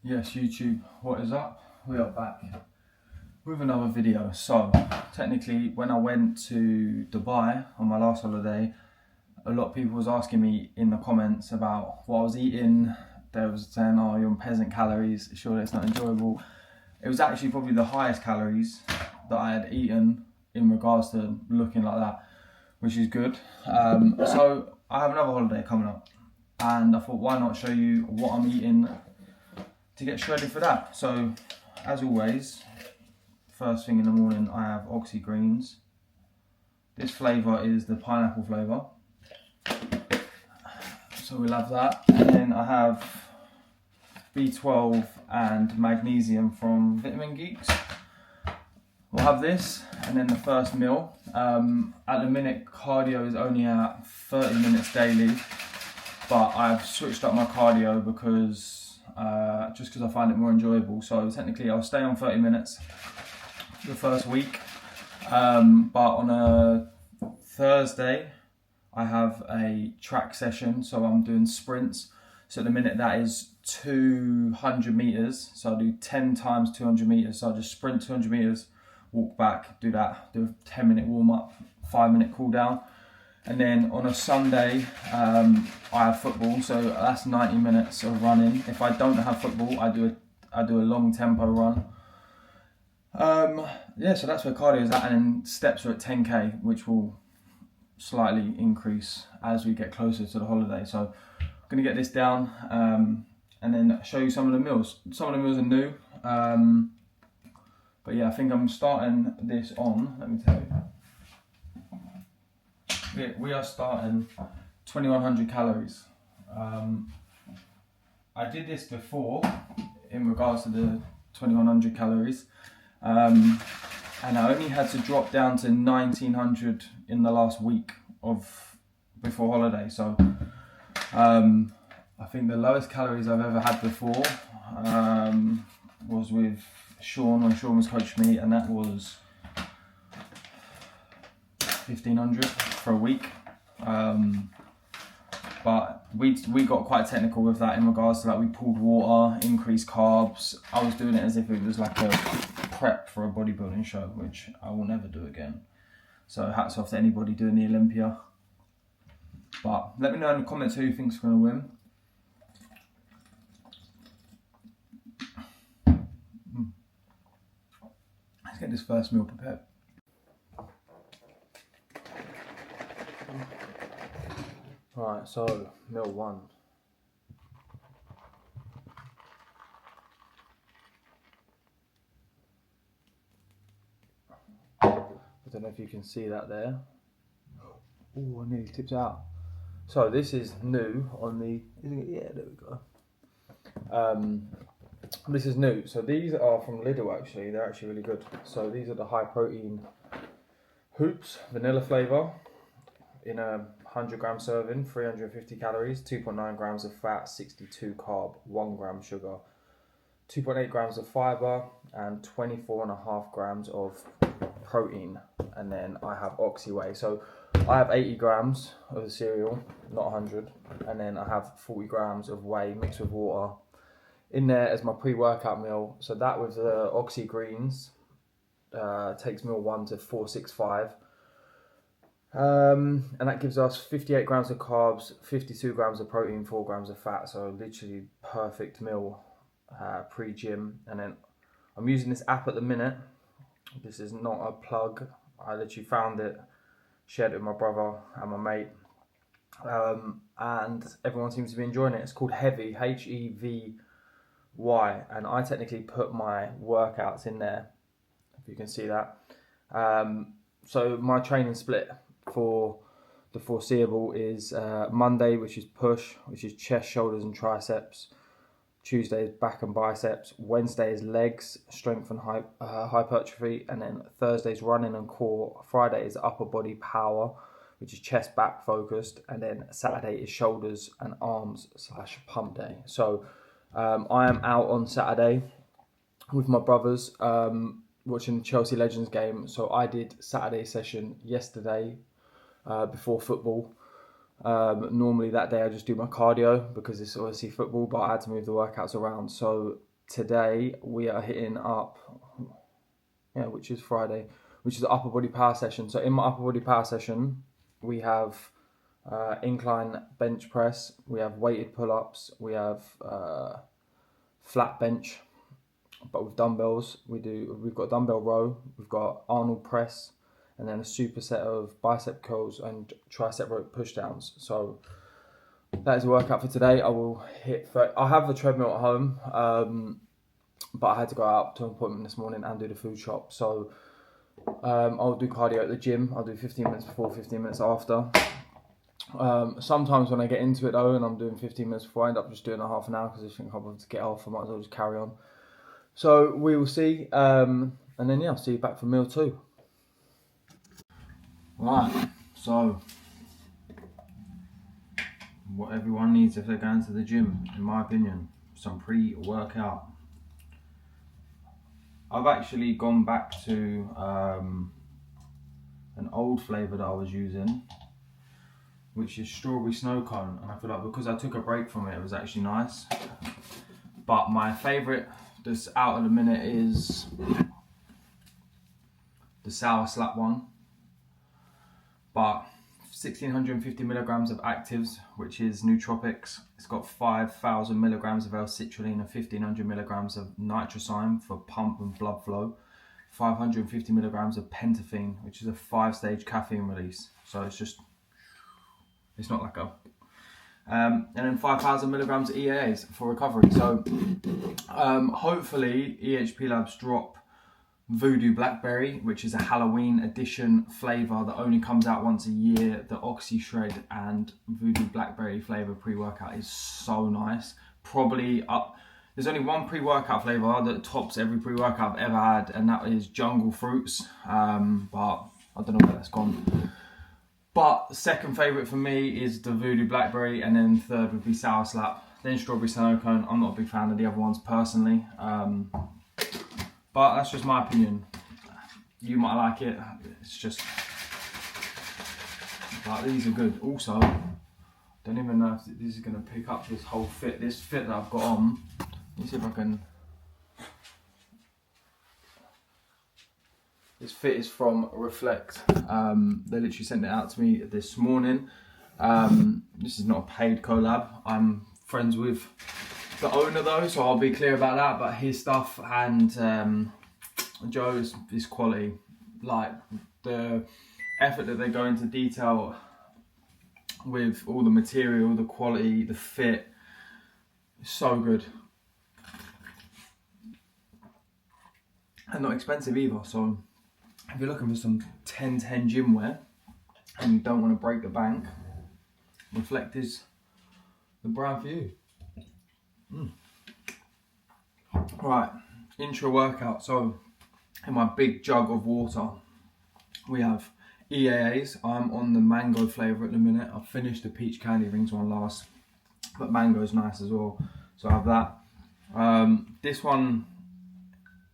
Yes, YouTube, what is up? We are back with another video. So, technically, when I went to Dubai on my last holiday, a lot of people was asking me in the comments about what I was eating. They was saying, oh, you're on peasant calories, surely it's not enjoyable. It was actually probably the highest calories that I had eaten in regards to looking like that, which is good. So, I have another holiday coming up, and I thought, why not show you what I'm eating to get shredded for that. So, as always, first thing in the morning I have Oxy Greens. This flavour is the pineapple flavour, so we'll have that. And then I have B12 and magnesium from Vitamin Geeks. We'll have this, and then the first meal. At the minute, cardio is only at 30 minutes daily, but I've switched up my cardio because just because I find it more enjoyable. So technically I'll stay on 30 minutes the first week, but on a Thursday I have a track session, so I'm doing sprints. So at the minute that is 200 meters, so I do 10 times 200 meters. So I just sprint 200 meters, walk back, do that, do a 10-minute warm-up, 5-minute cool down. And then on a Sunday, I have football, so that's 90 minutes of running. If I don't have football, I do a long tempo run. Yeah, so that's where cardio is at, and then steps are at 10k, which will slightly increase as we get closer to the holiday. So I'm gonna get this down, and then show you some of the meals. Some of the meals are new, but yeah, I think I'm starting this on. Let me tell you. We are starting 2100 calories. I did this before in regards to the 2100 calories, and I only had to drop down to 1900 in the last week of before holiday. So I think the lowest calories I've ever had before was with Sean when Sean was coaching me, and that was 1500 for a week. But we got quite technical with that in regards to, like, we pulled water, increased carbs. I was doing it as if it was like a prep for a bodybuilding show, which I will never do again. So hats off to anybody doing the Olympia. But let me know in the comments who you think's going to win. Let's get this first meal prepared. Right, so meal one. I don't know if you can see that there. Oh, I nearly tipped out. So this is new on the, yeah, there we go. This is new. So these are from Lidl actually. They're actually really good. So these are the high protein hoops, vanilla flavour, in a 100-gram serving, 350 calories, 2.9 grams of fat, 62 carb, 1 gram sugar, 2.8 grams of fibre, and 24.5 grams of protein. And then I have Oxy Whey. So I have 80 grams of the cereal, not 100, and then I have 40 grams of whey mixed with water in there as my pre-workout meal. So that with the Oxy Greens takes meal 1 to 465. And that gives us 58 grams of carbs, 52 grams of protein, 4 grams of fat. So literally perfect meal pre-gym. And then I'm using this app at the minute. This is not a plug. I literally found it, shared it with my brother and my mate, and everyone seems to be enjoying it. It's called Heavy, Hevy, and I technically put my workouts in there, if you can see that. So my training split for the foreseeable is Monday, which is push, which is chest, shoulders and triceps. Tuesday is back and biceps. Wednesday is legs, strength and hypertrophy. And then Thursday is running and core. Friday is upper body power, which is chest back focused. And then Saturday is shoulders and arms / pump day. So I am out on Saturday with my brothers watching the Chelsea Legends game. So I did Saturday session yesterday before football. Normally that day I just do my cardio because it's obviously football, but I had to move the workouts around. So today we are hitting up, which is Friday, which is the upper body power session. So in my upper body power session, we have incline bench press, we have weighted pull-ups, we have flat bench, but with dumbbells. We've got dumbbell row, we've got Arnold press, and then a superset of bicep curls and tricep rope push downs. So that is a workout for today. I have the treadmill at home, but I had to go out to an appointment this morning and do the food shop. So I'll do cardio at the gym. I'll do 15 minutes before, 15 minutes after. Sometimes when I get into it though, and I'm doing 15 minutes before, I end up just doing a half an hour because I think I'm able to get off. I might as well just carry on. So we will see. And then I'll see you back for meal 2. Right, so what everyone needs if they're going to the gym, in my opinion, some pre-workout. I've actually gone back to an old flavour that I was using, which is strawberry snow cone, and I feel like because I took a break from it, it was actually nice. But my favourite that's out at the minute is the sour slap one, but 1650 milligrams of actives, which is nootropics. It's got 5,000 milligrams of L-citrulline and 1500 milligrams of nitrosamine for pump and blood flow. 550 milligrams of pentafine, which is a 5-stage caffeine release. So it's not like a... and then 5,000 milligrams of EAAs for recovery. So hopefully EHP Labs drop Voodoo Blackberry, which is a Halloween edition flavour that only comes out once a year. The Oxy Shred and Voodoo Blackberry flavour pre-workout is so nice. Probably up... There's only one pre-workout flavour that tops every pre-workout I've ever had, and that is Jungle Fruits. But I don't know where that's gone. But second favourite for me is the Voodoo Blackberry, and then third would be Sour Slap, then Strawberry Snow Cone. I'm not a big fan of the other ones personally, but that's just my opinion. You might like it. It's just, but these are good. Also, don't even know if this is going to pick up this whole fit. This fit that I've got on. Let me see if I can. This fit is from Reflect. They literally sent it out to me this morning. This is not a paid collab. I'm friends with the owner though, so I'll be clear about that. But his stuff and Joe's is quality. Like the effort that they go into detail with all the material, the quality, the fit, so good. And not expensive either, so if you're looking for some 10-10 gym wear and you don't want to break the bank, Reflect is the brand for you. Right, intro workout. So in my big jug of water, we have EAAs. I'm on the mango flavour at the minute. I've finished the peach candy rings one last, but mango's nice as well, so I have that. This one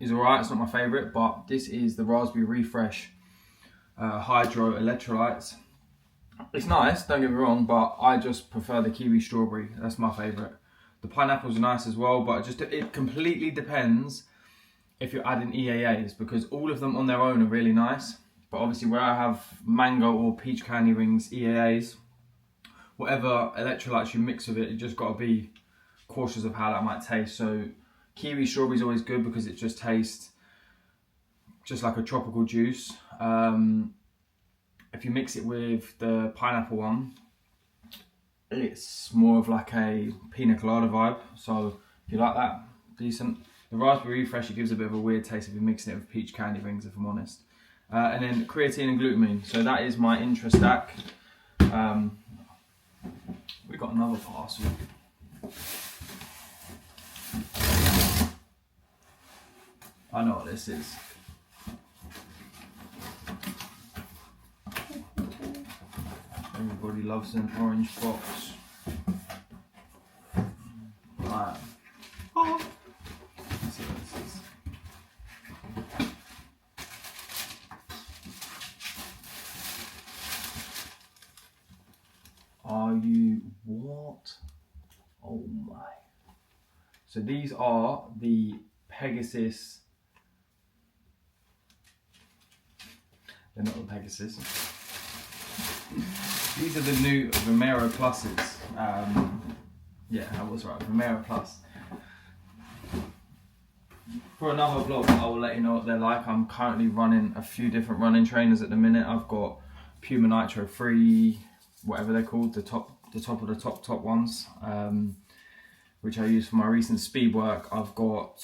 is alright, it's not my favourite, but this is the Raspberry Refresh Hydro Electrolytes. It's nice, don't get me wrong, but I just prefer the kiwi strawberry. That's my favourite. The pineapples are nice as well, but it completely depends if you're adding EAAs, because all of them on their own are really nice. But obviously where I have mango or peach candy rings, EAAs, whatever electrolytes you mix with it, you just got to be cautious of how that might taste. So kiwi strawberry is always good because it just tastes just like a tropical juice. If you mix it with the pineapple one, it's more of like a pina colada vibe. So if you like that, decent. The Raspberry Refresh, it gives a bit of a weird taste if you're mixing it with peach candy rings, if I'm honest. And then creatine and glutamine. So that is my intra stack. We've got another parcel. I know what this is. Everybody loves an orange box. Right. Oh. Let's see what this is. Are you what? Oh my. So these are the Pegasus. They're not the Pegasus. These are the new Vomero Pluses. Yeah, I was right, Vomero Plus. For another vlog, I will let you know what they're like. I'm currently running a few different running trainers at the minute. I've got Puma Nitro 3, whatever they're called, the top of the top ones, which I use for my recent speed work. I've got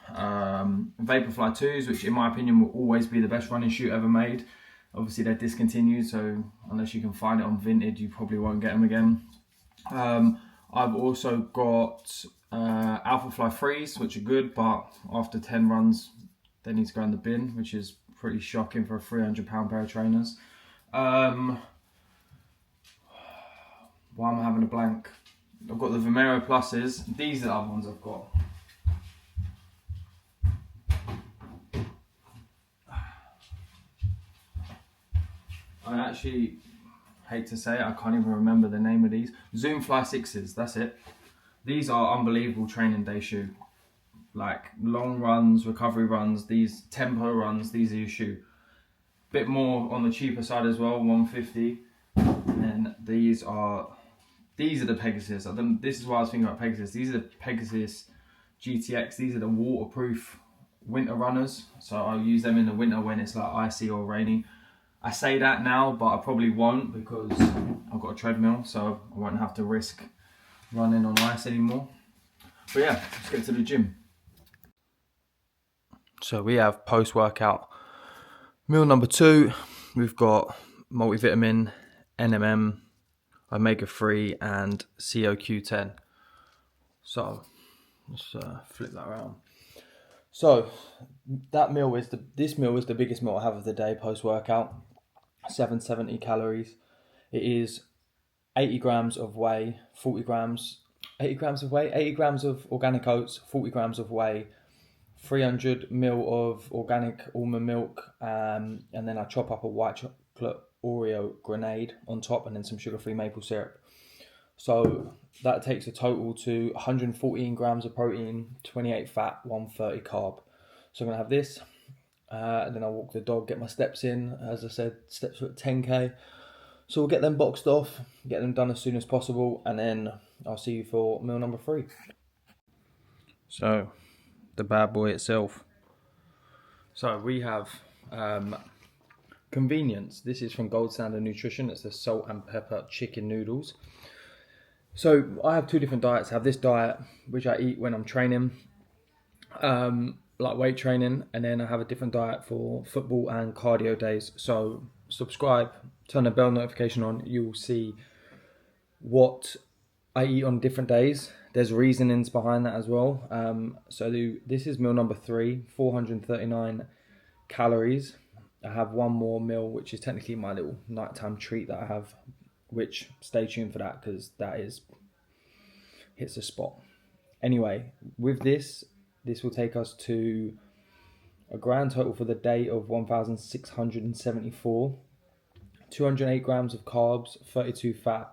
Vaporfly 2s, which in my opinion will always be the best running shoe ever made. Obviously they're discontinued, so unless you can find it on Vinted, you probably won't get them again. I've also got Alphafly 3s, which are good, but after 10 runs, they need to go in the bin, which is pretty shocking for a £300 pair of trainers. Why am I having a blank? I've got the Vomero Pluses. These are the other ones I've got. I actually hate to say it, I can't even remember the name of these. Zoomfly 6s, that's it. These are unbelievable training day shoe. Like long runs, recovery runs, these tempo runs, these are your shoe. Bit more on the cheaper side as well, 150. And these are the Pegasus. This is why I was thinking about Pegasus. These are the Pegasus GTX. These are the waterproof winter runners. So I'll use them in the winter when it's like icy or rainy. I say that now, but I probably won't because I've got a treadmill, so I won't have to risk running on ice anymore. But yeah, let's get to the gym. So we have post-workout meal number 2. We've got multivitamin, NMN, omega-3 and CoQ10. So let's flip that around. So that meal is this meal is the biggest meal I have of the day post-workout. 770 calories. It is 80 grams of whey, 40 grams, 80 grams of whey, 80 grams of organic oats, 40 grams of whey, 300 ml of organic almond milk, and then I chop up a white chocolate Oreo grenade on top, and then some sugar-free maple syrup. So that takes a total to 114 grams of protein, 28 fat, 130 carb. So I'm gonna have this, and then I'll walk the dog, get my steps in. As I said, steps are at 10k. So we'll get them boxed off, get them done as soon as possible, and then I'll see you for meal number 3. So the bad boy itself. So we have convenience. This is from Gold Standard Nutrition. It's the salt and pepper chicken noodles. So I have 2 different diets. I have this diet which I eat when I'm training, like weight training, and then I have a different diet for football and cardio days. So subscribe, turn the bell notification on. You will see what I eat on different days. There's reasonings behind that as well. So this is meal number 3, 439 calories. I have one more meal, which is technically my little nighttime treat that I have, which stay tuned for that because that hits a spot. Anyway, with this will take us to a grand total for the day of 1,674, 208 grams of carbs, 32 fat,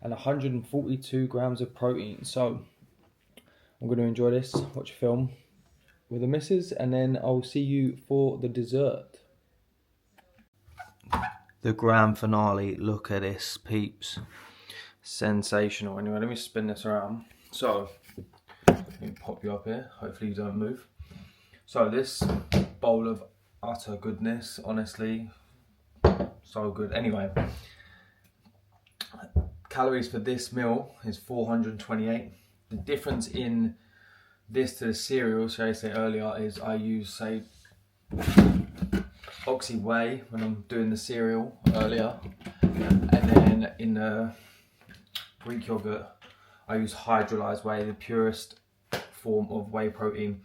and 142 grams of protein. So I'm going to enjoy this, watch a film with the missus, and then I'll see you for the dessert. The grand finale. Look at this, peeps. Sensational. Anyway, let me spin this around. So let me pop you up here, hopefully you don't move. So this bowl of utter goodness, honestly, so good. Anyway, calories for this meal is 428. The difference in this to the cereal, so I said earlier, is I use, say, Oxy whey when I'm doing the cereal earlier, and then in the Greek yogurt I use hydrolyzed whey, the purest form of whey protein.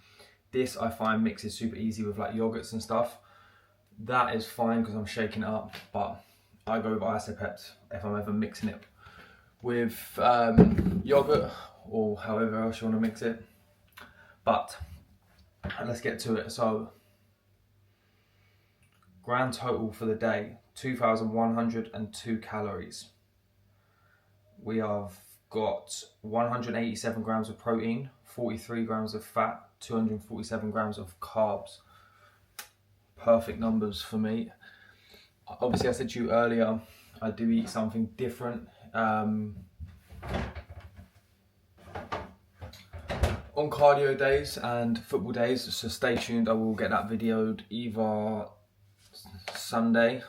This I find mixes super easy with like yogurts and stuff. That is fine because I'm shaking it up, but I go with Isopeps if I'm ever mixing it with yogurt or however else you want to mix it. But let's get to it. So grand total for the day, 2,102 calories. We have got 187 grams of protein, 43 grams of fat, 247 grams of carbs. Perfect numbers for me. Obviously, I said to you earlier, I do eat something different on cardio days and football days, so stay tuned. I will get that videoed either Sunday.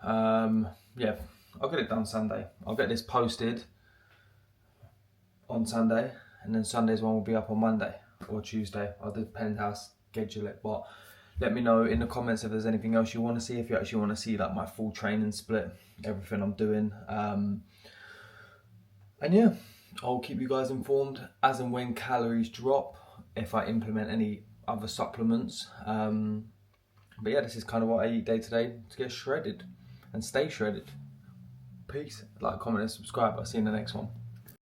Yeah, I'll get it done Sunday. I'll get this posted on Sunday, and then Sunday's one will be up on Monday or Tuesday. I'll depend how I schedule it, but let me know in the comments if there's anything else you want to see, if you actually want to see like my full training split, everything I'm doing. And yeah, I'll keep you guys informed as and when calories drop, if I implement any other supplements. But yeah, this is kind of what I eat day to day to get shredded and stay shredded. Peace. Like, comment and subscribe. I'll see you in the next one.